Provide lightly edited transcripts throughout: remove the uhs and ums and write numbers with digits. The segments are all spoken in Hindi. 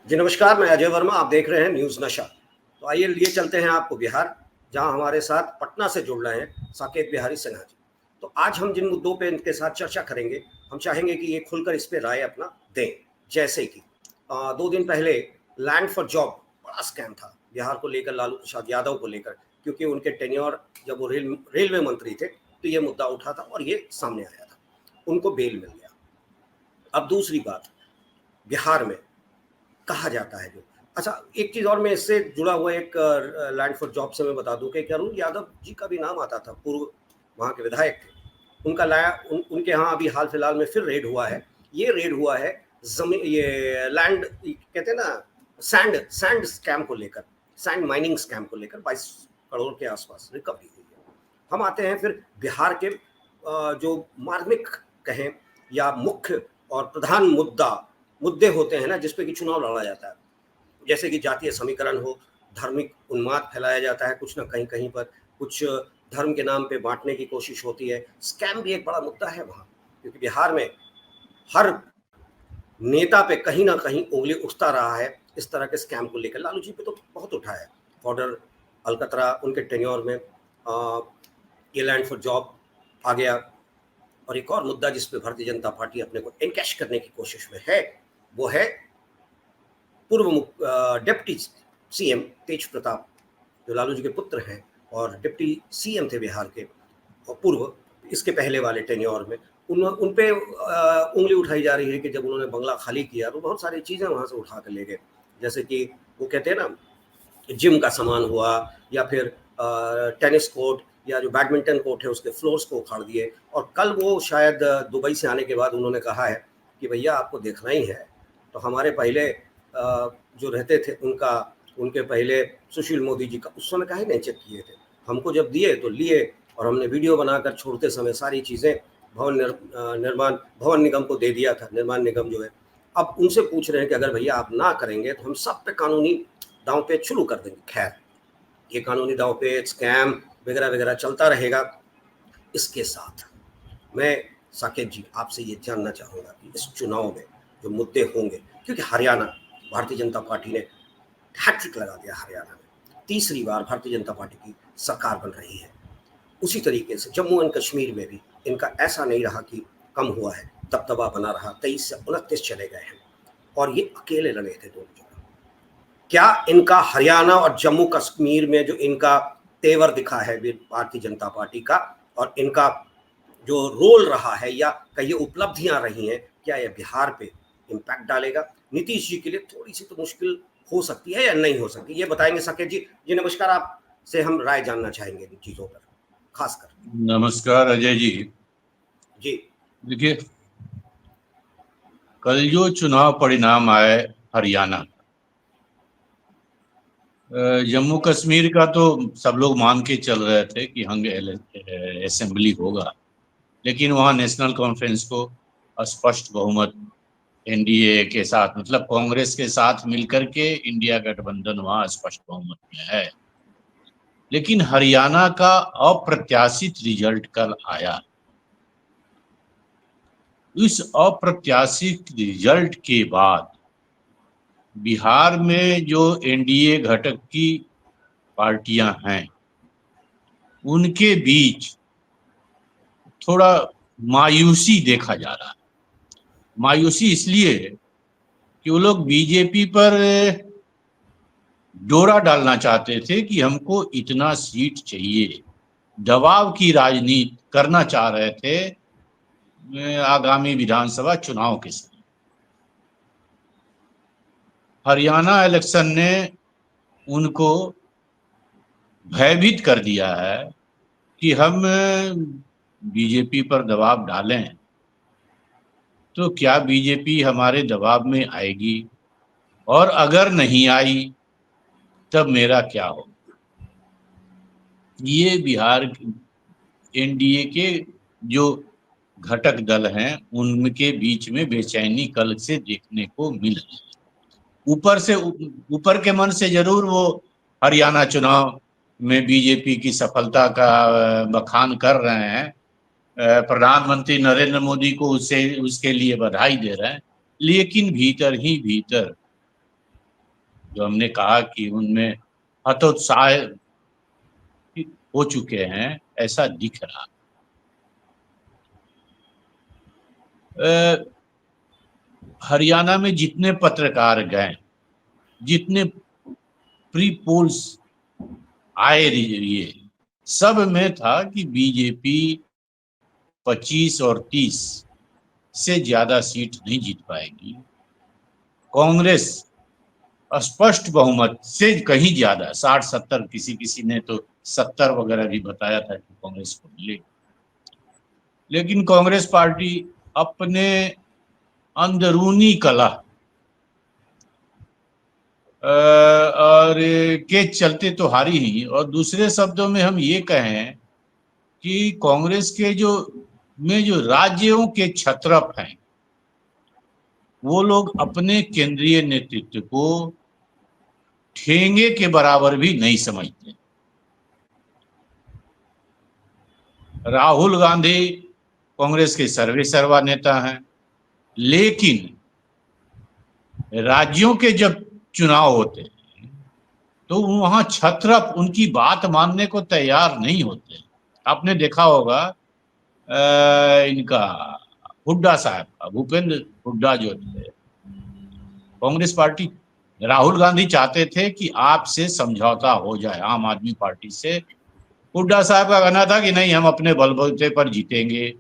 जी नमस्कार, मैं अजय वर्मा। आप देख रहे हैं न्यूज़ नशा। तो आइए लिए चलते हैं आपको बिहार, जहां हमारे साथ पटना से जुड़ रहे हैं साकेत बिहारी सिन्हा जी। तो आज हम जिन मुद्दों पे इनके साथ चर्चा करेंगे, हम चाहेंगे कि ये खुलकर इस पे राय अपना दें। जैसे कि 2 दिन पहले लैंड फॉर जॉब बड़ा स्कैम था बिहार को लेकर, लालू प्रसाद यादव को लेकर, क्योंकि उनके टेन्योर जब वो रेलवे मंत्री थे तो ये मुद्दा उठा था और ये सामने आया था। उनको बेल मिल गया। अब दूसरी बात, बिहार में कहा जाता है जो, अच्छा एक चीज़ और मैं इससे जुड़ा हुआ एक लैंड फॉर जॉब से मैं बता दूं कि अरुण यादव जी का भी नाम आता था, पूर्व वहाँ के विधायक थे। उनका उनके यहाँ अभी हाल फिलहाल में फिर रेड हुआ है। ये रेड हुआ है जमीन, ये लैंड कहते हैं ना, सैंड सैंड स्कैम को लेकर, सैंड माइनिंग स्कैम को लेकर 22 करोड़ के आसपास रिकवरी हुई है। हम आते हैं फिर बिहार के जो मार्मिक कहें या मुख्य और प्रधान मुद्दे होते हैं ना, जिसपे कि चुनाव लड़ा जाता है, जैसे कि जातीय समीकरण हो, धार्मिक उन्माद फैलाया जाता है कुछ ना कहीं कहीं पर, कुछ धर्म के नाम पे बांटने की कोशिश होती है। स्कैम भी एक बड़ा मुद्दा है वहाँ, क्योंकि बिहार में हर नेता पे कहीं ना कहीं उंगली उठता रहा है इस तरह के स्कैम को लेकर। लालू जी पे तो बहुत उठा है, बॉर्डर अलकतरा उनके टेन्योर में, ये लैंड फॉर जॉब आ गया। और एक और मुद्दा जिस पे भारतीय जनता पार्टी अपने को एनकैश करने की कोशिश में है, वो है पूर्व डिप्टी सीएम तेज प्रताप, जो लालू जी के पुत्र हैं और डिप्टी सीएम थे बिहार के, और पूर्व इसके पहले वाले टेन्योर में उन पे उंगली उठाई जा रही है कि जब उन्होंने बंगला खाली किया तो बहुत सारी चीज़ें वहाँ से उठा कर ले गए। जैसे कि वो कहते हैं ना, जिम का सामान हुआ, या फिर टेनिस कोर्ट या जो बैडमिंटन कोर्ट है उसके फ्लोर्स को उखाड़ दिए। और कल वो शायद दुबई से आने के बाद उन्होंने कहा है कि भैया आपको देखना ही है तो हमारे पहले जो रहते थे उनके पहले सुशील मोदी जी का उस समय काहे नहीं चेक किए थे, हमको जब दिए तो लिए, और हमने वीडियो बनाकर छोड़ते समय सारी चीज़ें भवन निगम को दे दिया था, निर्माण निगम जो है। अब उनसे पूछ रहे हैं कि अगर भैया आप ना करेंगे तो हम सब पे कानूनी दांव पेच शुरू कर देंगे। खैर, ये कानूनी दांव पेच, स्कैम वगैरह वगैरह चलता रहेगा। इसके साथ मैं साकेत जी आपसे ये जानना चाहूँगा कि इस चुनाव में जो मुद्दे होंगे, क्योंकि हरियाणा भारतीय जनता पार्टी ने हैट्रिक लगा दिया, हरियाणा में तीसरी बार भारतीय जनता पार्टी की सरकार बन रही है। उसी तरीके से जम्मू एंड कश्मीर में भी इनका ऐसा नहीं रहा कि कम हुआ है, दबदबा बना रहा, 23 से 29 चले गए हैं और ये अकेले लड़े थे दोनों जगह। क्या इनका हरियाणा और जम्मू कश्मीर में जो इनका तेवर दिखा है भारतीय जनता पार्टी का, और इनका जो रोल रहा है या कई उपलब्धियां रही हैं, क्या यह बिहार पे इम्पैक्ट डालेगा? नीतीश जी के लिए थोड़ी सी तो मुश्किल हो सकती है या नहीं हो सकती, ये बताएंगे साकेत जी। जी नमस्कार, आपसे हम राय जानना चाहेंगे इन चीजों पर खासकर। नमस्कार अजय जी। जी देखिए, कल जो चुनाव परिणाम आए हरियाणा, जम्मू कश्मीर का तो सब लोग मान के चल रहे थे कि हंग असेंबली होगा, लेकिन वहाँ नेशनल कॉन्फ्रेंस को स्पष्ट बहुमत एनडीए के साथ, मतलब कांग्रेस के साथ मिलकर के इंडिया गठबंधन वहाँ स्पष्ट बहुमत में है। लेकिन हरियाणा का अप्रत्याशित रिजल्ट कल आया। इस अप्रत्याशित रिजल्ट के बाद बिहार में जो एनडीए घटक की पार्टियां हैं उनके बीच थोड़ा मायूसी देखा जा रहा है। मायूसी इसलिए कि वो लोग बीजेपी पर डोरा डालना चाहते थे कि हमको इतना सीट चाहिए, दबाव की राजनीति करना चाह रहे थे आगामी विधानसभा चुनाव के समय। हरियाणा इलेक्शन ने उनको भयभीत कर दिया है कि हम बीजेपी पर दबाव डालें तो क्या बीजेपी हमारे दबाव में आएगी, और अगर नहीं आई तब मेरा क्या हो। ये बिहार एनडीए के जो घटक दल हैं उनके बीच में बेचैनी कल से देखने को मिल रही है। ऊपर के मन से जरूर वो हरियाणा चुनाव में बीजेपी की सफलता का बखान कर रहे हैं, प्रधानमंत्री नरेंद्र मोदी को उसके लिए बधाई दे रहे हैं, लेकिन भीतर ही भीतर जो हमने कहा कि उनमें हतोत्साह हो चुके हैं, ऐसा दिख रहा। हरियाणा में जितने पत्रकार गए, जितने प्री पोल्स आए, ये सब में था कि बीजेपी 25 और 30 से ज्यादा सीट नहीं जीत पाएगी, कांग्रेस स्पष्ट बहुमत से कहीं ज्यादा 60-70, किसी ने तो 70 वगैरह भी बताया था कि कांग्रेस को मिलेगी। लेकिन कांग्रेस पार्टी अपने अंदरूनी कलह और के चलते तो हारी ही। और दूसरे शब्दों में हम ये कहें कि कांग्रेस के जो राज्यों के क्षत्रप हैं, वो लोग अपने केंद्रीय नेतृत्व को ठेंगे के बराबर भी नहीं समझते। राहुल गांधी कांग्रेस के सर्वेसर्वा नेता हैं, लेकिन राज्यों के जब चुनाव होते हैं तो वहां क्षत्रप उनकी बात मानने को तैयार नहीं होते। आपने देखा होगा इनका हुड्डा साहब का, भूपेंद्र हुड्डा जो थे, कांग्रेस पार्टी, राहुल गांधी चाहते थे कि आपसे समझौता हो जाए आम आदमी पार्टी से। हुड्डा साहब का कहना था कि नहीं, हम अपने बलबूते पर जीतेंगे।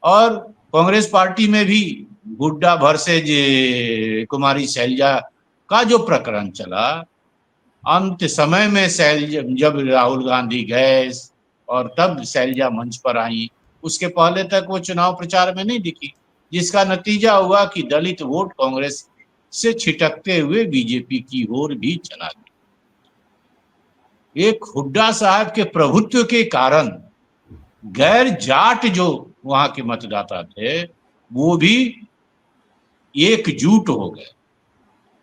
और कांग्रेस पार्टी में भी हुड्डा वर्सेज कुमारी शैलजा का जो प्रकरण चला, अंत समय में जब राहुल गांधी गए और तब शैलजा मंच पर आई, उसके पहले तक वो चुनाव प्रचार में नहीं दिखी, जिसका नतीजा हुआ कि दलित वोट कांग्रेस से छिटकते हुए बीजेपी की ओर भी चला गया। एक हुड्डा साहब के प्रभुत्व के कारण गैर जाट जो वहां के मतदाता थे, वो भी एकजुट हो गए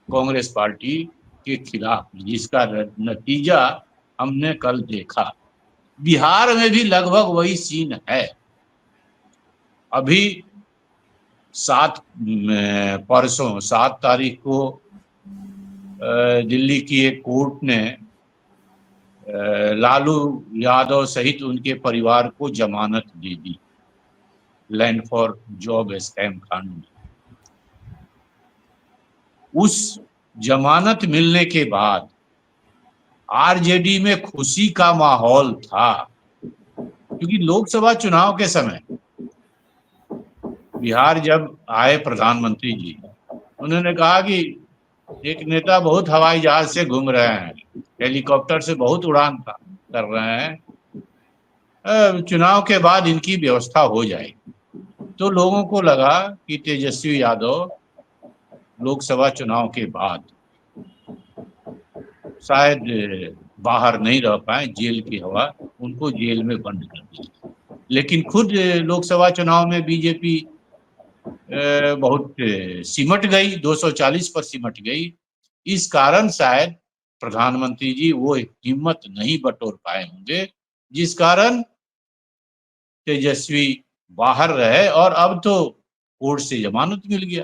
कांग्रेस पार्टी के खिलाफ, जिसका नतीजा हमने कल देखा। बिहार में भी लगभग वही सीन है। अभी परसों 7 तारीख को दिल्ली की एक कोर्ट ने लालू यादव सहित उनके परिवार को जमानत दे दी लैंड फॉर जॉब स्कैम कांड में। उस जमानत मिलने के बाद आरजेडी में खुशी का माहौल था, क्योंकि लोकसभा चुनाव के समय बिहार जब आए प्रधानमंत्री जी, उन्होंने कहा कि एक नेता बहुत हवाई जहाज से घूम रहे हैं, हेलीकॉप्टर से बहुत उड़ान कर रहे हैं, चुनाव के बाद इनकी व्यवस्था हो जाएगी। तो लोगों को लगा कि तेजस्वी यादव लोकसभा चुनाव के बाद शायद बाहर नहीं रह पाए, जेल की हवा उनको जेल में बंद कर दी। लेकिन खुद लोकसभा चुनाव में बीजेपी बहुत सिमट गई, 240 पर सिमट गई। इस कारण शायद प्रधानमंत्री जी वो हिम्मत नहीं बटोर पाए होंगे, जिस कारण तेजस्वी बाहर रहे और अब तो कोर्ट से जमानत मिल गया।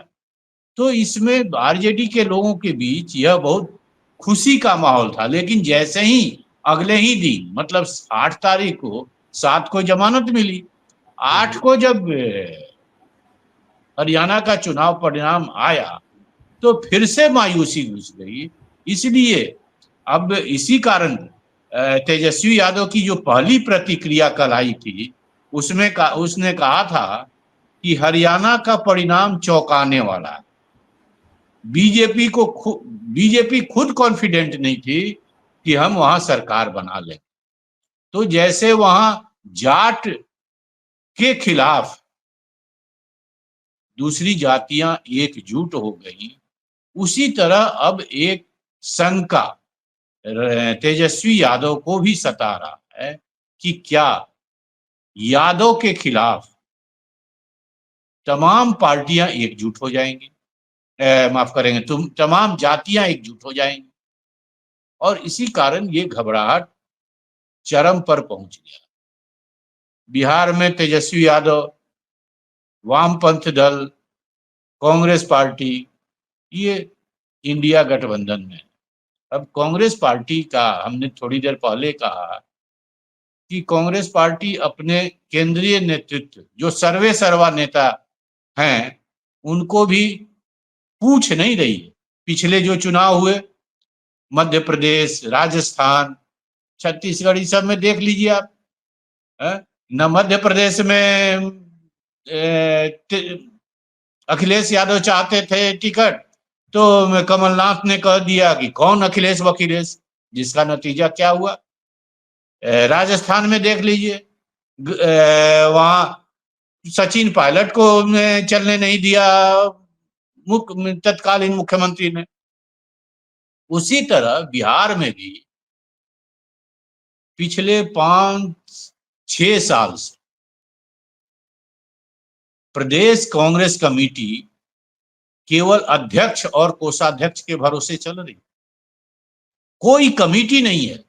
तो इसमें आरजेडी के लोगों के बीच यह बहुत खुशी का माहौल था। लेकिन जैसे ही अगले ही दिन, मतलब 8 तारीख को, 7 को जमानत मिली, 8 को जब हरियाणा का चुनाव परिणाम आया तो फिर से मायूसी घुस गई। इसलिए अब इसी कारण तेजस्वी यादव की जो पहली प्रतिक्रिया कल आई थी, उसने कहा था कि हरियाणा का परिणाम चौंकाने वाला है। बीजेपी खुद कॉन्फिडेंट नहीं थी कि हम वहां सरकार बना लें। तो जैसे वहां जाट के खिलाफ दूसरी जातियां एकजुट हो गई, उसी तरह अब एक शंका तेजस्वी यादव को भी सता रहा है कि क्या यादव के खिलाफ तमाम पार्टियां एकजुट हो जाएंगी, माफ करेंगे, तमाम जातियां एकजुट हो जाएंगी। और इसी कारण ये घबराहट चरम पर पहुंच गया। बिहार में तेजस्वी यादव, वामपंथ दल, कांग्रेस पार्टी, ये इंडिया गठबंधन में, अब कांग्रेस पार्टी का हमने थोड़ी देर पहले कहा कि कांग्रेस पार्टी अपने केंद्रीय नेतृत्व जो सर्वे सर्वा नेता हैं उनको भी पूछ नहीं रही है। पिछले जो चुनाव हुए मध्य प्रदेश, राजस्थान, छत्तीसगढ़, इस सब में देख लीजिए आप, न मध्य प्रदेश में अखिलेश यादव चाहते थे टिकट, तो कमलनाथ ने कह दिया कि कौन अखिलेश वखिलेश, जिसका नतीजा क्या हुआ। राजस्थान में देख लीजिए, वहां सचिन पायलट को चलने नहीं दिया तत्कालीन मुख्यमंत्री ने। उसी तरह बिहार में भी पिछले 5-6 साल से प्रदेश कांग्रेस कमेटी केवल अध्यक्ष और कोषाध्यक्ष के भरोसे चल रही, कोई कमेटी नहीं है।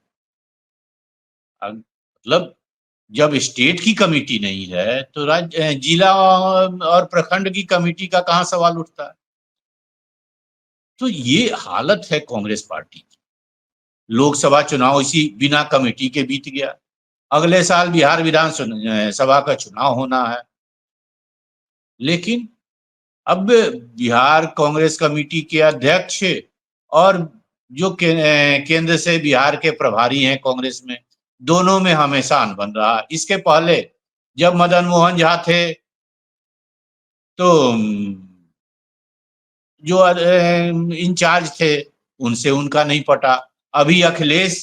मतलब जब स्टेट की कमेटी नहीं है तो राज्य, जिला और प्रखंड की कमेटी का कहां सवाल उठता है। तो ये हालत है कांग्रेस पार्टी की। लोकसभा चुनाव इसी बिना कमेटी के बीत गया। अगले साल बिहार विधानसभा का चुनाव होना है, लेकिन अब बिहार कांग्रेस कमेटी के अध्यक्ष और जो केंद्र से बिहार के प्रभारी हैं कांग्रेस में, दोनों में हमेशा अनबन रहा। इसके पहले जब मदन मोहन झा थे तो जो इंचार्ज थे उनसे उनका नहीं पटा। अभी अखिलेश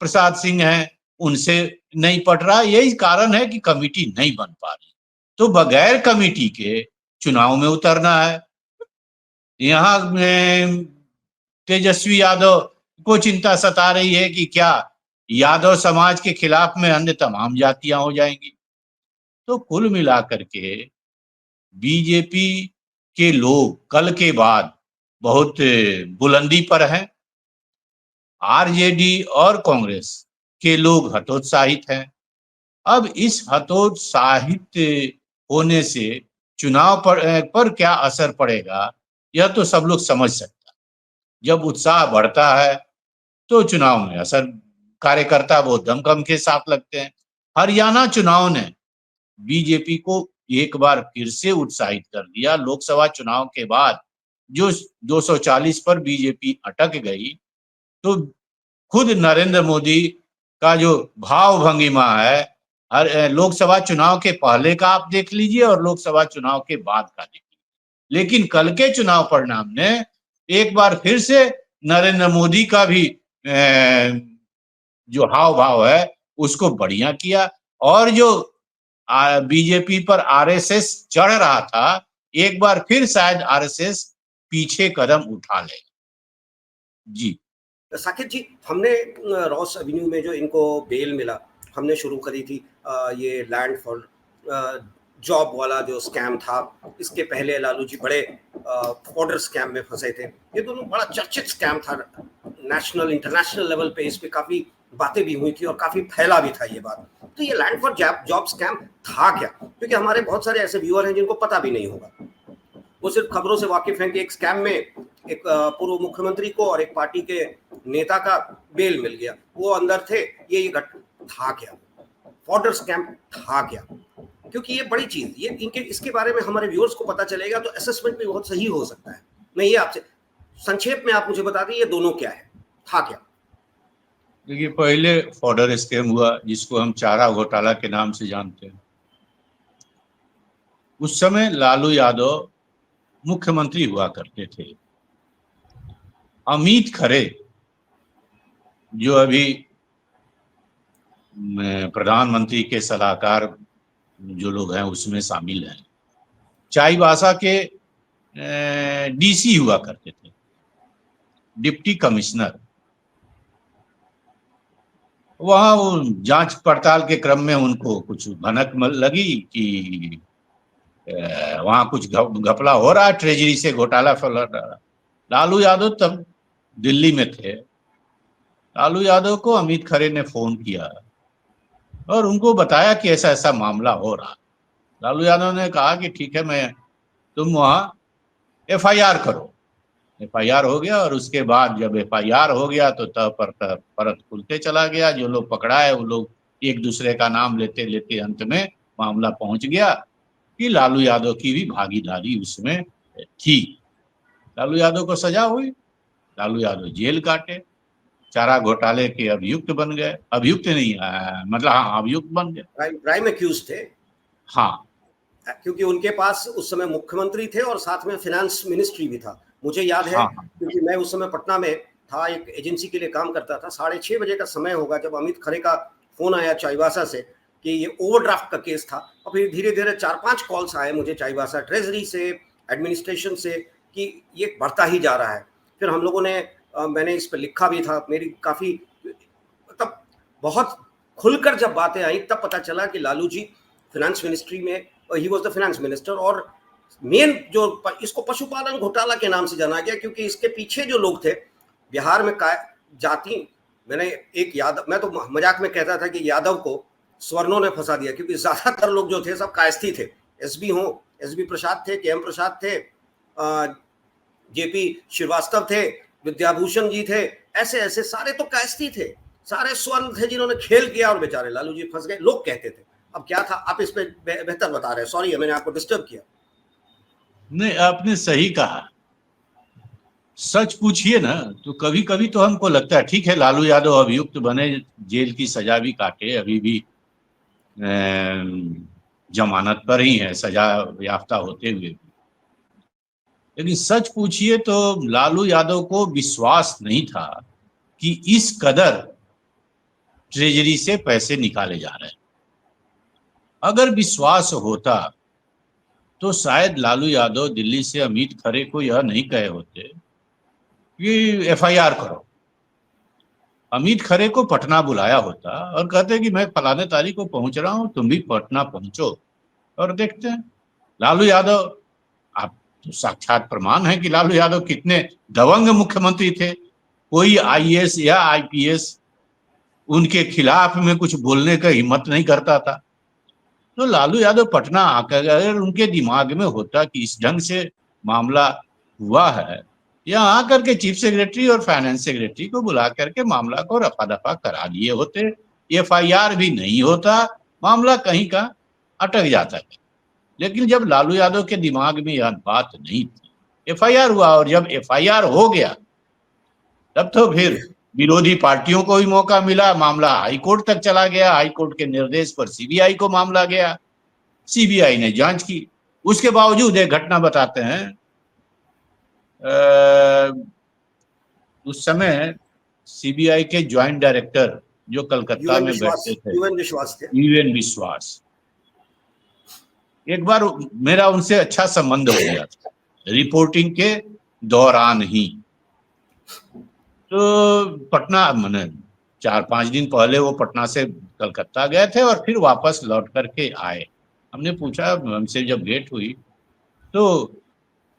प्रसाद सिंह हैं, उनसे नहीं पट रहा। यही कारण है कि कमेटी नहीं बन पा रही। तो बगैर कमेटी के चुनाव में उतरना है। यहाँ तेजस्वी यादव को चिंता सता रही है कि क्या यादव समाज के खिलाफ में अन्य तमाम जातियां हो जाएंगी। तो कुल मिलाकर के बीजेपी के लोग कल के बाद बहुत बुलंदी पर हैं। आरजेडी और कांग्रेस के लोग हतोत्साहित हैं। अब इस हतोत्साहित होने से चुनाव पर क्या असर पड़ेगा, यह तो सब लोग समझ सकता। जब उत्साह बढ़ता है तो चुनाव में असर, कार्यकर्ता बहुत दमखम के साथ लगते हैं। हरियाणा चुनाव ने बीजेपी को एक बार फिर से उत्साहित कर दिया। लोकसभा चुनाव के बाद जो 240 पर बीजेपी अटक गई, तो खुद नरेंद्र मोदी का जो भाव भंगिमा है, हर लोकसभा चुनाव के पहले का आप देख लीजिए और लोकसभा चुनाव के बाद का देख लीजिए। लेकिन कल के चुनाव परिणाम ने एक बार फिर से नरेंद्र मोदी का भी जो हाव भाव है उसको बढ़िया किया। और जो बीजेपी पर आरएसएस चढ़ रहा था, एक बार फिर शायद आरएसएस पीछे कदम उठा ले। जी साकिब जी, हमने रॉस एवेन्यू में जो इनको बेल मिला, हमने शुरू करी थी ये लैंड फॉर जॉब वाला जो स्कैम था। इसके पहले लालू जी बड़े ऑर्डर स्कैम में फंसे थे। ये दोनों बड़ा चर्चित स्कैम था, नेशनल इंटरनेशनल लेवल पे इस पे काफी बातें भी हुई थी और काफी फैला भी था ये बात। तो ये लैंड फॉर जॉब स्कैम था क्या? क्योंकि हमारे बहुत सारे ऐसे व्यूअर हैं जिनको पता भी नहीं होगा, वो सिर्फ खबरों से वाकिफ हैं कि एक स्कैम में एक पूर्व मुख्यमंत्री को और एक पार्टी के नेता का बेल मिल गया, वो अंदर थे। ये था क्या, ऑर्डर स्कैम था क्या? क्योंकि ये बड़ी चीज, ये इनके इसके बारे में हमारे व्यूअर्स को पता चलेगा तो असेसमेंट भी बहुत सही हो सकता है। मैं ये आपसे संक्षेप में आप मुझे बता दें, ये दोनों क्या है, था क्या? देखिए, पहले फॉर्डर स्कैम हुआ जिसको हम चारा घोटाला के नाम से जानते हैं। उस समय लालू यादव मुख्यमंत्री हुआ करते थे। अमित खरे जो अभी प्रधानमंत्री के सलाहकार जो लोग हैं उसमें शामिल हैं, चाईबासा के डीसी हुआ करते थे, डिप्टी कमिश्नर। वहां वो जांच पड़ताल के क्रम में उनको कुछ भनक लगी कि वहां कुछ घपला हो रहा है, ट्रेजरी से घोटाला फैल रहा। लालू यादव तब दिल्ली में थे। लालू यादव को अमित खरे ने फोन किया और उनको बताया कि ऐसा ऐसा मामला हो रहा। लालू यादव ने कहा कि ठीक है, तुम वहां एफआईआर करो। FIR हो गया, और उसके बाद जब FIR हो गया तो तह पर तह परत खुलते चला गया। जो लोग पकड़ा है वो लोग एक दूसरे का नाम लेते लेते अंत में मामला पहुंच गया कि लालू यादव की भी भागीदारी उसमें थी। लालू यादव को सजा हुई, लालू यादव जेल काटे, चारा घोटाले के अभियुक्त बन गए, अभियुक्त नहीं मतलब हाँ अभियुक्त बन गए। प्राइम एक्यूज थे, हाँ क्योंकि उनके पास उस समय मुख्यमंत्री थे और साथ में फाइनेंस मिनिस्ट्री भी था। मुझे याद है, हाँ क्योंकि मैं उस समय पटना में था, एक एजेंसी के लिए काम करता था। 6:30 बजे का समय होगा जब अमित खरे का फोन आया चाईबासा से कि ये ओवरड्राफ्ट का केस था। और फिर धीरे धीरे 4-5 कॉल्स आए मुझे चाईबासा ट्रेजरी से, एडमिनिस्ट्रेशन से, कि ये बढ़ता ही जा रहा है। फिर हम लोगों ने मैंने इस पर लिखा भी था, मेरी काफ़ी मतलब बहुत खुलकर जब बातें आई तब पता चला कि लालू जी फाइनेंस मिनिस्ट्री में, he was the finance minister. और मेन जो इसको पशुपालन घोटाला के नाम से जाना गया, क्योंकि इसके पीछे जो लोग थे बिहार में जाति, मैंने एक यादव, मैं तो मजाक में कहता था कि यादव को स्वर्णों ने फंसा दिया, क्योंकि ज्यादातर लोग जो थे सब कायस्थी थे। एसबी प्रसाद थे, KM प्रसाद थे, JP श्रीवास्तव थे, विद्याभूषण जी थे, ऐसे ऐसे सारे तो कायस्थी थे, सारे स्वर्ण थे जिन्होंने खेल किया, और बेचारे लालू जी फंस गए, लोग कहते थे। अब क्या था, आप इस पे बेहतर बता रहे हैं, सॉरी मैंने आपको डिस्टर्ब किया। नहीं, आपने सही कहा। सच पूछिए ना तो कभी कभी तो हमको लगता है ठीक है लालू यादव अभियुक्त बने, जेल की सजा भी काटे, अभी भी जमानत पर ही है, सजा याफ्ता होते हुए भी। लेकिन सच पूछिए तो लालू यादव को विश्वास नहीं था कि इस कदर ट्रेजरी से पैसे निकाले जा रहे हैं। अगर विश्वास होता तो शायद लालू यादव दिल्ली से अमित खरे को यह नहीं कहे होते कि FIR करो। अमित खरे को पटना बुलाया होता और कहते कि मैं फलाने तारीख को पहुंच रहा हूं, तुम भी पटना पहुंचो और देखते हैं। लालू यादव, आप तो साक्षात प्रमाण है कि लालू यादव कितने दबंग मुख्यमंत्री थे। कोई IAS या IPS उनके खिलाफ में कुछ बोलने का हिम्मत नहीं करता था। तो लालू यादव पटना आकर अगर उनके दिमाग में होता कि इस ढंग से मामला हुआ है, यहाँ आकर के चीफ सेक्रेटरी और फाइनेंस सेक्रेटरी को बुला करके मामला को रफा दफा करा लिए होते, FIR भी नहीं होता, मामला कहीं का अटक जाता है। लेकिन जब लालू यादव के दिमाग में यह बात नहीं थी, FIR हुआ, और जब FIR हो गया तब तो फिर विरोधी पार्टियों को भी मौका मिला, मामला हाईकोर्ट तक चला गया, हाईकोर्ट के निर्देश पर CBI को मामला गया, CBI ने जांच की। उसके बावजूद एक घटना बताते हैं, उस समय CBI के ज्वाइंट डायरेक्टर जो कलकत्ता में बैठते थे, UN विश्वास, एक बार मेरा उनसे अच्छा संबंध हो गया था रिपोर्टिंग के दौरान ही। तो पटना, मैंने 4-5 दिन पहले वो पटना से कलकत्ता गए थे और फिर वापस लौट करके आए। हमने पूछा, हमसे जब भेंट हुई तो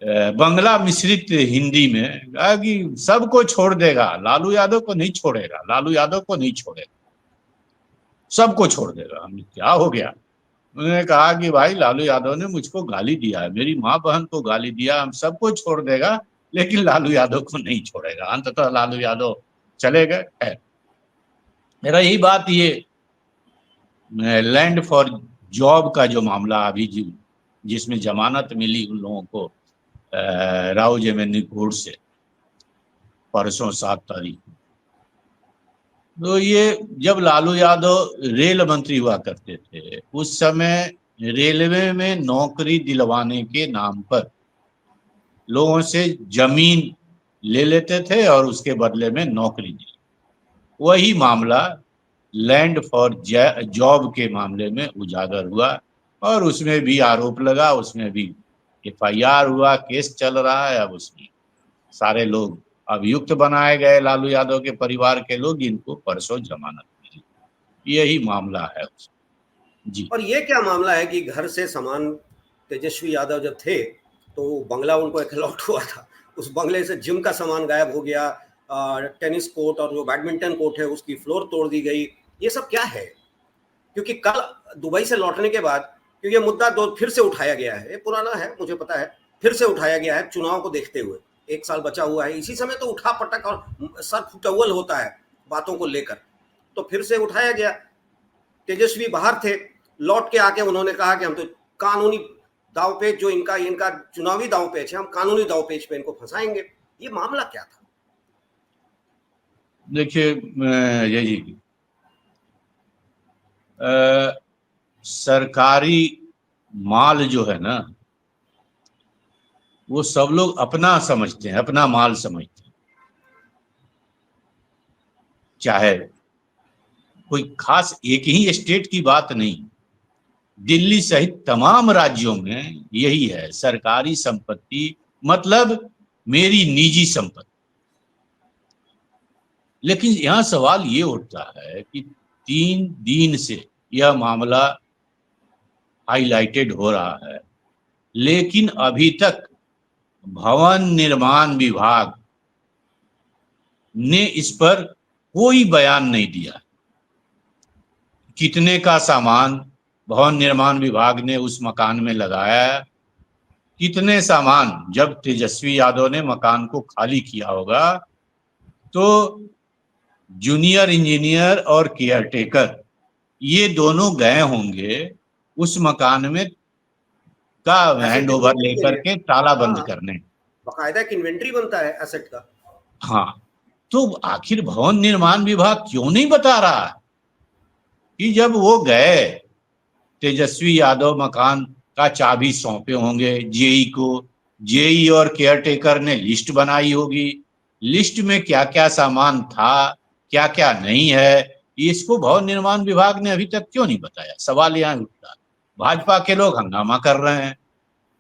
बंगला मिश्रित हिंदी में कहा कि सबको छोड़ देगा, लालू यादव को नहीं छोड़ेगा, लालू यादव को नहीं छोड़ेगा, सबको छोड़ देगा। हमने क्या हो गया? उन्होंने कहा कि भाई लालू यादव ने मुझको गाली दिया है, मेरी माँ बहन को गाली दिया, हम सबको छोड़ देगा लेकिन लालू यादव को नहीं छोड़ेगा। अंततः लालू यादव चले गए। है मेरा यही बात, ये लैंड फॉर जॉब का जो मामला अभी जिसमें जमानत मिली उन लोगों को राव जेमेनी कोर्ट से परसों 7 तारीख, तो ये जब लालू यादव रेल मंत्री हुआ करते थे उस समय रेलवे में नौकरी दिलवाने के नाम पर लोगों से जमीन ले लेते थे और उसके बदले में नौकरी दी। वही मामला लैंड फॉर जॉब के मामले में उजागर हुआ और उसमें भी आरोप लगा, उसमें भी FIR हुआ, केस चल रहा है। अब उसमें सारे लोग अभियुक्त बनाए गए, लालू यादव के परिवार के लोग, इनको परसों जमानत मिली। यही मामला है जी। और ये क्या मामला है कि घर से सामान तेजस्वी यादव जब थे तो बंगला उनको अलॉट हुआ था, उस बंगले से जिम का सामान गायब हो गया, टेनिस कोर्ट और जो बैडमिंटन कोर्ट है उसकी फ्लोर तोड़ दी गई। ये सब क्या है? क्योंकि कल दुबई से लौटने के बाद, क्योंकि ये मुद्दा फिर से उठाया गया है, पुराना है मुझे पता है, फिर से उठाया गया है चुनाव को देखते हुए। 1 साल बचा हुआ है, इसी समय तो उठा पटक और सर फुटअव्वल होता है बातों को लेकर। तो फिर से उठाया गया। तेजस्वी बाहर थे, लौट के आके उन्होंने कहा कि हम तो कानूनी दांवपेच जो इनका चुनावी दांवपेच है, हम कानूनी दांवपेच पे इनको फंसाएंगे। ये मामला क्या था? देखिए जय जी, सरकारी माल जो है ना, वो सब लोग अपना समझते हैं, अपना माल समझते हैं। चाहे कोई खास एक ही स्टेट की बात नहीं, दिल्ली सहित तमाम राज्यों में यही है। सरकारी संपत्ति मतलब मेरी निजी संपत्ति। लेकिन यहां सवाल ये उठता है कि 3 दिन से यह मामला हाईलाइटेड हो रहा है, लेकिन अभी तक भवन निर्माण विभाग ने इस पर कोई बयान नहीं दिया। कितने का सामान भवन निर्माण विभाग ने उस मकान में लगाया, कितने सामान जब तेजस्वी यादव ने मकान को खाली किया होगा तो जूनियर इंजीनियर और केयरटेकर ये दोनों गए होंगे उस मकान में का हैंड ओवर लेकर के ताला बंद करने। बाकायदा एक इन्वेंट्री बनता है एसेट का। हाँ, तो आखिर भवन निर्माण विभाग क्यों नहीं बता रहा कि जब वो गए तेजस्वी यादव मकान का चाबी सौंपे होंगे जेई को, जेई और केयरटेकर ने लिस्ट बनाई होगी, लिस्ट में क्या क्या सामान था क्या क्या नहीं है, इसको भवन निर्माण विभाग ने अभी तक क्यों नहीं बताया? सवाल यहाँ उठता। भाजपा के लोग हंगामा कर रहे हैं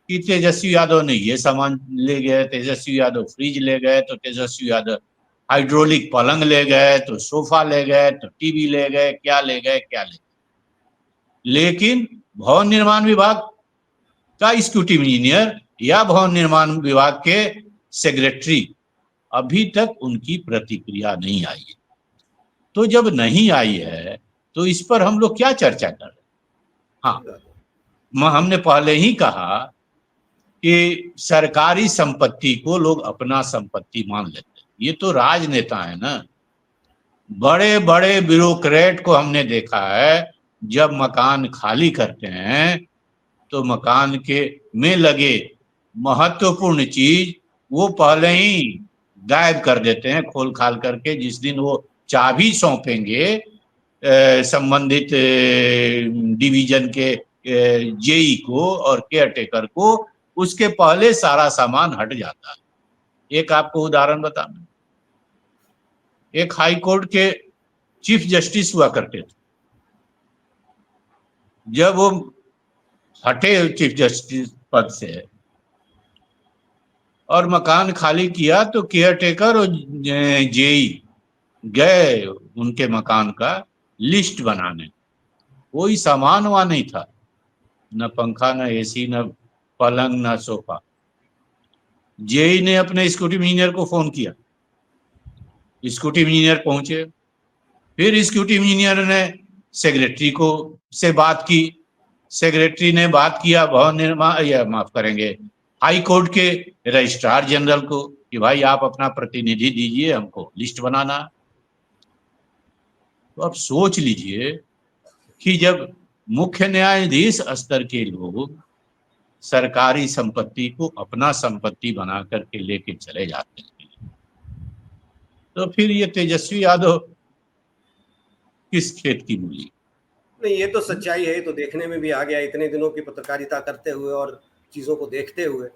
कि तेजस्वी यादव ने ये सामान ले गए, तेजस्वी यादव फ्रिज ले गए, तो तेजस्वी यादव हाइड्रोलिक पलंग ले गए, तो सोफा ले गए, तो टीवी ले गए, क्या ले गए क्या ले गए। लेकिन भवन निर्माण विभाग का एग्जीक्यूटिव इंजीनियर या भवन निर्माण विभाग के सेक्रेटरी अभी तक उनकी प्रतिक्रिया नहीं आई है। तो जब नहीं आई है तो इस पर हम लोग क्या चर्चा कर रहे हैं? हाँ, हमने पहले ही कहा कि सरकारी संपत्ति को लोग अपना संपत्ति मान लेते हैं। ये तो राजनेता है ना। बड़े बड़े ब्यूरोक्रेट को हमने देखा है जब मकान खाली करते हैं तो मकान के में लगे महत्वपूर्ण चीज वो पहले ही गायब कर देते हैं खोल खाल करके। जिस दिन वो चाबी सौंपेंगे संबंधित डिवीजन के जेई को और केयरटेकर को, उसके पहले सारा सामान हट जाता है। एक आपको उदाहरण बताना, एक हाई कोर्ट के चीफ जस्टिस हुआ करते थे। जब वो हटे चीफ जस्टिस पद से और मकान खाली किया तो केयरटेकर और जेई गए उनके मकान का लिस्ट बनाने। कोई सामान वहां नहीं था, न पंखा, न एसी, न पलंग, न सोफा। जेई ने अपने एग्जीक्यूटिव इंजीनियर को फोन किया, एग्जीक्यूटिव इंजीनियर पहुंचे, फिर एग्जीक्यूटिव इंजीनियर ने सेक्रेटरी को से बात की, सेक्रेटरी ने बात किया भवन निर्माण या माफ करेंगे हाई कोर्ट के रजिस्ट्रार जनरल को कि भाई आप अपना प्रतिनिधि दीजिए, हमको लिस्ट बनाना। तो अब सोच लीजिए कि जब मुख्य न्यायाधीश स्तर के लोग सरकारी संपत्ति को अपना संपत्ति बना करके लेके चले जाते हैं तो फिर ये तेजस्वी यादव किस खेत की मूली? नहीं, ये तो सच्चाई है। तो देखने में भी आ गया इतने दिनों की पत्रकारिता करते हुए और चीज़ों को देखते हुए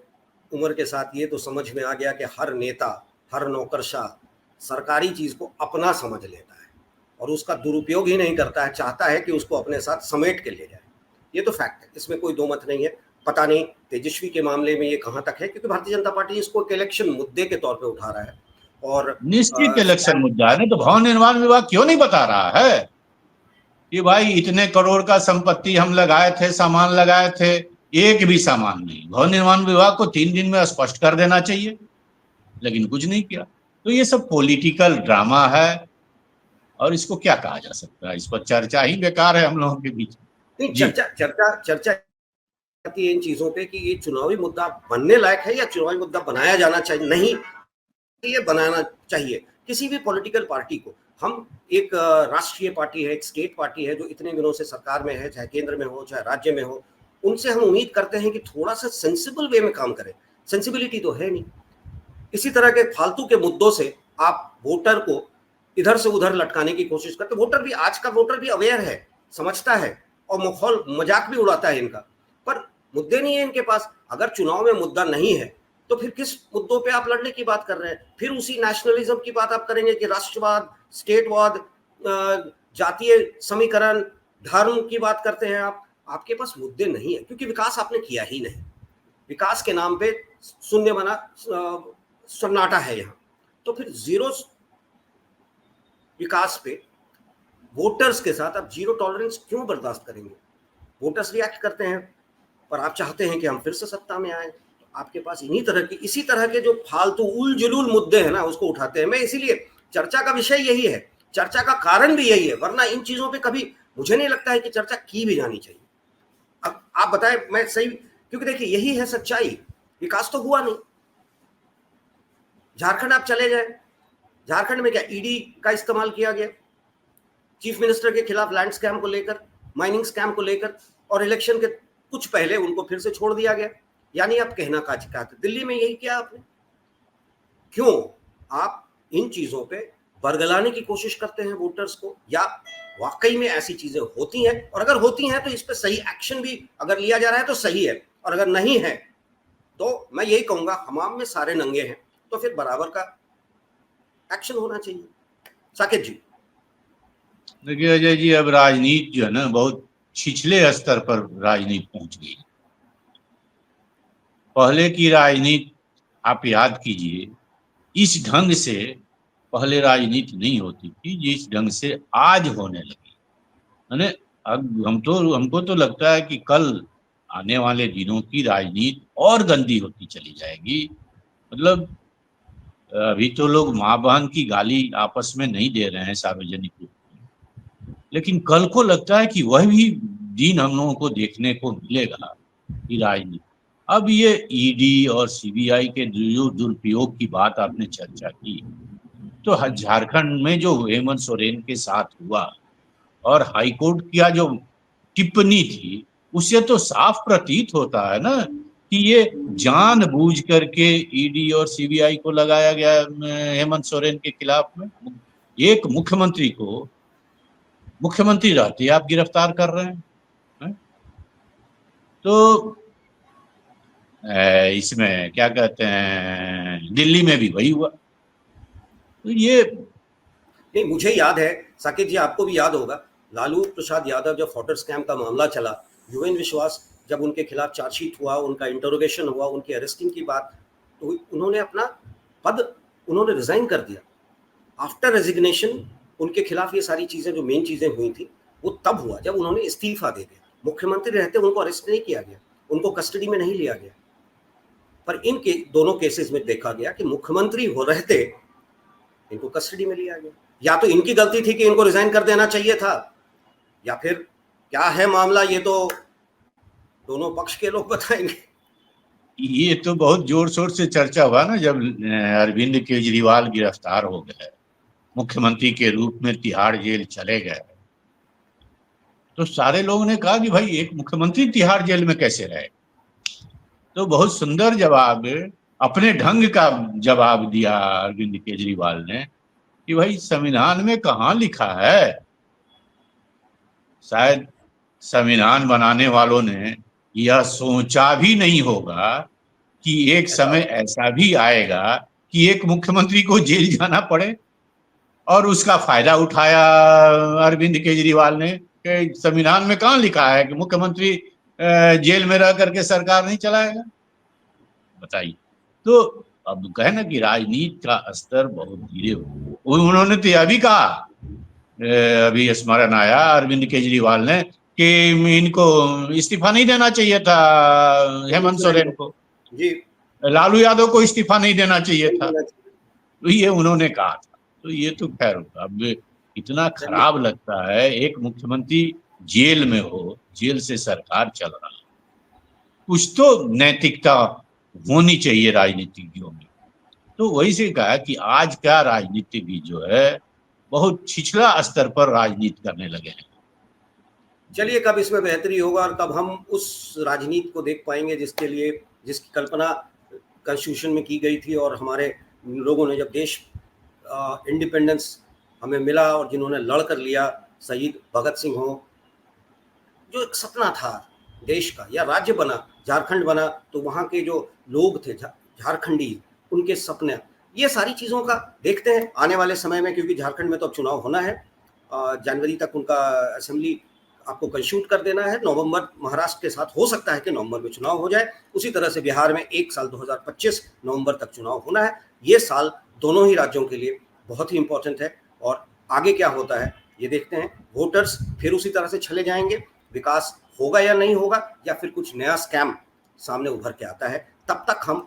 उम्र के साथ। ये तो समझ में आ गया कि हर नेता, हर नौकरशाह सरकारी चीज़ को अपना समझ लेता है और उसका दुरुपयोग ही नहीं करता है, चाहता है कि उसको अपने साथ समेट के ले जाए। ये तो फैक्ट है, इसमें कोई दो मत नहीं है। पता नहीं तेजस्वी के मामले में ये कहाँ तक है, क्योंकि भारतीय जनता पार्टी इसको एक इलेक्शन मुद्दे के तौर पे उठा रहा है। और निश्चित इलेक्शन मुद्दा है ना। तो भवन निर्माण विभाग क्यों नहीं बता रहा है कि भाई इतने करोड़ का संपत्ति हम लगाए थे, सामान लगाए थे, एक भी सामान नहीं। भवन निर्माण विभाग को 3 दिन में स्पष्ट कर देना चाहिए, लेकिन कुछ नहीं किया। तो ये सब पॉलिटिकल ड्रामा है और इसको क्या कहा जा सकता है? इस पर चर्चा ही बेकार है हम लोगों के बीच। नहीं, चर्चा है इन चीजों पे कि ये चुनावी मुद्दा बनने लायक है या चुनावी मुद्दा बनाया जाना चाहिए, नहीं ये बनाना चाहिए किसी भी पॉलिटिकल पार्टी को। हम एक राष्ट्रीय पार्टी है, एक स्टेट पार्टी है जो इतने दिनों से सरकार में है, चाहे केंद्र में हो चाहे राज्य में हो, उनसे हम उम्मीद करते हैं कि थोड़ा सा सेंसिबल वे में काम करें। सेंसिबिलिटी तो है नहीं। इसी तरह के फालतू के मुद्दों से आप वोटर को इधर से उधर लटकाने की कोशिश करते। वोटर भी, आज का वोटर भी अवेयर है, समझता है और माहौल मजाक भी उड़ाता है इनका, पर मुद्दे नहीं है इनके पास। अगर चुनाव में मुद्दा नहीं है तो फिर किस मुद्दों पे आप लड़ने की बात कर रहे हैं? फिर उसी नेशनलिज्म की बात आप करेंगे कि राष्ट्रवाद, स्टेटवाद, जातीय समीकरण, धर्म की बात करते हैं आप। आपके पास मुद्दे नहीं है क्योंकि विकास आपने किया ही नहीं। विकास के नाम पे शून्य बना, सन्नाटा है यहाँ। तो फिर जीरो विकास पे वोटर्स के साथ आप जीरो टॉलरेंस क्यों बर्दाश्त करेंगे? वोटर्स रिएक्ट करते हैं, पर आप चाहते हैं कि हम फिर से सत्ता में आए। तो आपके पास इसी तरह के जो फालतू उल जुलूल मुद्दे हैं ना, उसको उठाते हैं। मैं इसीलिए, चर्चा का विषय यही है, चर्चा का कारण भी यही है, वरना इन चीजों पे कभी मुझे नहीं लगता है कि चर्चा की भी जानी चाहिए। अब आप बताएं, मैं सही, क्योंकि देखिए यही है सच्चाई, विकास तो हुआ नहीं। झारखंड आप चले जाए, झारखंड में क्या ईडी का इस्तेमाल किया गया चीफ मिनिस्टर के खिलाफ लैंड स्कैम को लेकर, माइनिंग स्कैम को लेकर, और इलेक्शन के कुछ पहले उनको फिर से छोड़ दिया गया। यानी आप कहना का चाहते, दिल्ली में यही किया आपने। क्यों आप इन चीजों पे बरगलाने की कोशिश करते हैं वोटर्स को? या वाकई में ऐसी चीजें होती हैं, और अगर होती हैं तो इस पे सही एक्शन भी अगर लिया जा रहा है तो सही है, और अगर नहीं है तो मैं यही कहूंगा हमाम में सारे नंगे हैं, तो फिर बराबर का एक्शन होना चाहिए। साकेत जी। देखिए अजय जी, अब राजनीति जो है ना, बहुत छिछले स्तर पर राजनीति पहुंच गई। पहले की राजनीति आप याद कीजिए, इस ढंग से पहले राजनीति नहीं होती थी जिस ढंग से आज होने लगी। मैंने अब हमको तो लगता है कि कल आने वाले दिनों की राजनीति और गंदी होती चली जाएगी। मतलब अभी तो लोग माँ बहन की गाली आपस में नहीं दे रहे हैं सार्वजनिक रूप में, लेकिन कल को लगता है कि वह भी दिन हम लोगों को देखने को मिलेगा कि राजनीति। अब ये ईडी और सीबीआई के दुरुपयोग की बात आपने चर्चा की, तो झारखंड में जो हेमंत सोरेन के साथ हुआ और हाईकोर्ट की जो टिप्पणी थी, उससे तो साफ प्रतीत होता है ना कि ये जानबूझ करके ईडी और सीबीआई को लगाया गया हेमंत सोरेन के खिलाफ में। एक मुख्यमंत्री को, मुख्यमंत्री रहते आप गिरफ्तार कर रहे हैं। तो इसमें क्या कहते हैं, दिल्ली में भी वही हुआ। तो ये नहीं, मुझे याद है साकेत जी, आपको भी याद होगा, लालू प्रसाद यादव जब फॉटर स्कैम का मामला चला, यूएन विश्वास जब उनके खिलाफ चार्जशीट हुआ, उनका इंटरोगेशन हुआ, उनकी अरेस्टिंग की बात, तो उन्होंने अपना पद उन्होंने रिजाइन कर दिया। आफ्टर रेजिग्नेशन उनके खिलाफ ये सारी चीजें जो मेन चीजें हुई थी वो तब हुआ जब उन्होंने इस्तीफा दे दिया। मुख्यमंत्री रहते उनको अरेस्ट नहीं किया गया, उनको कस्टडी में नहीं लिया गया। पर इनके दोनों केसेस में देखा गया कि मुख्यमंत्री हो रहते इनको कस्टडी में लिया गया। या तो इनकी गलती थी कि इनको रिजाइन कर देना चाहिए था, या फिर क्या है मामला, ये तो दोनों पक्ष के लोग बताएंगे। ये तो बहुत जोर शोर से चर्चा हुआ ना जब अरविंद केजरीवाल गिरफ्तार हो गए, मुख्यमंत्री के रूप में तिहाड़ जेल चले गए, तो सारे लोगों ने कहा कि भाई एक मुख्यमंत्री तिहाड़ जेल में कैसे रहे। तो बहुत सुंदर जवाब, अपने ढंग का जवाब दिया अरविंद केजरीवाल ने कि भाई संविधान में कहाँ लिखा है, शायद संविधान बनाने वालों ने यह सोचा भी नहीं होगा कि एक समय ऐसा भी आएगा कि एक मुख्यमंत्री को जेल जाना पड़े, और उसका फायदा उठाया अरविंद केजरीवाल ने कि संविधान में कहाँ लिखा है कि मुख्यमंत्री जेल में रह करके सरकार नहीं चलाएगा, बताइए। तो अब कहे ना कि राजनीति का स्तर बहुत धीरे हो। उन्होंने तो यह भी कहा, अभी स्मरण आया अरविंद केजरीवाल ने, कि इनको इस्तीफा नहीं देना चाहिए था, हेमंत सोरेन को जी, लालू यादव को इस्तीफा नहीं देना चाहिए था, तो ये उन्होंने कहा था। तो ये तो खैर अब इतना खराब लगता है, एक मुख्यमंत्री जेल में हो, जेल से सरकार चल रहा है। कुछ तो नैतिकता होनी चाहिए राजनीतिज्ञों में। तो वही से कहा कि आज का राजनीतिज्ञ जो है बहुत छिछला स्तर पर राजनीति करने लगे हैं। चलिए, कब इसमें बेहतरी होगा और कब हम उस राजनीति को देख पाएंगे जिसकी कल्पना कॉन्स्टिट्यूशन में की गई थी, और हमारे लोगों ने जब देश इंडिपेंडेंस हमें मिला और जिन्होंने लड़ कर लिया, शहीद भगत सिंह हो, जो एक सपना था देश का, या राज्य बना, झारखंड बना, तो वहाँ के जो लोग थे झारखंडी, उनके सपने, ये सारी चीज़ों का देखते हैं आने वाले समय में, क्योंकि झारखंड में तो अब चुनाव होना है। जनवरी तक उनका असेंबली आपको कंस्टिट्यूट कर देना है। नवंबर महाराष्ट्र के साथ हो सकता है कि नवंबर में चुनाव हो जाए। उसी तरह से बिहार में 1 साल 2025 नवंबर तक चुनाव होना है। ये साल दोनों ही राज्यों के लिए बहुत ही इंपॉर्टेंट है, और आगे क्या होता है ये देखते हैं। वोटर्स फिर उसी तरह से चले जाएंगे, विकास होगा या नहीं होगा, या फिर कुछ नया स्कैम सामने उभर के आता है। तब तक हम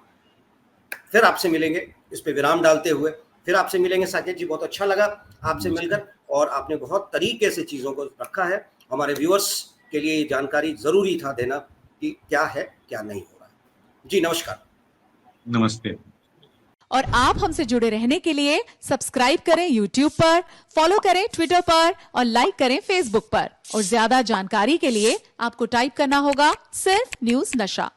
फिर आपसे मिलेंगे, इस पे विराम डालते हुए फिर आपसे मिलेंगे। साकेत जी, बहुत अच्छा लगा आपसे मिलकर, और आपने बहुत तरीके से चीज़ों को रखा है। हमारे व्यूअर्स के लिए ये जानकारी ज़रूरी था देना कि क्या है क्या नहीं हो रहा है। जी नमस्कार। नमस्ते। और आप हमसे जुड़े रहने के लिए सब्सक्राइब करें YouTube पर, फॉलो करें Twitter पर और लाइक करें Facebook पर। और ज्यादा जानकारी के लिए आपको टाइप करना होगा सिर्फ न्यूज़ नशा।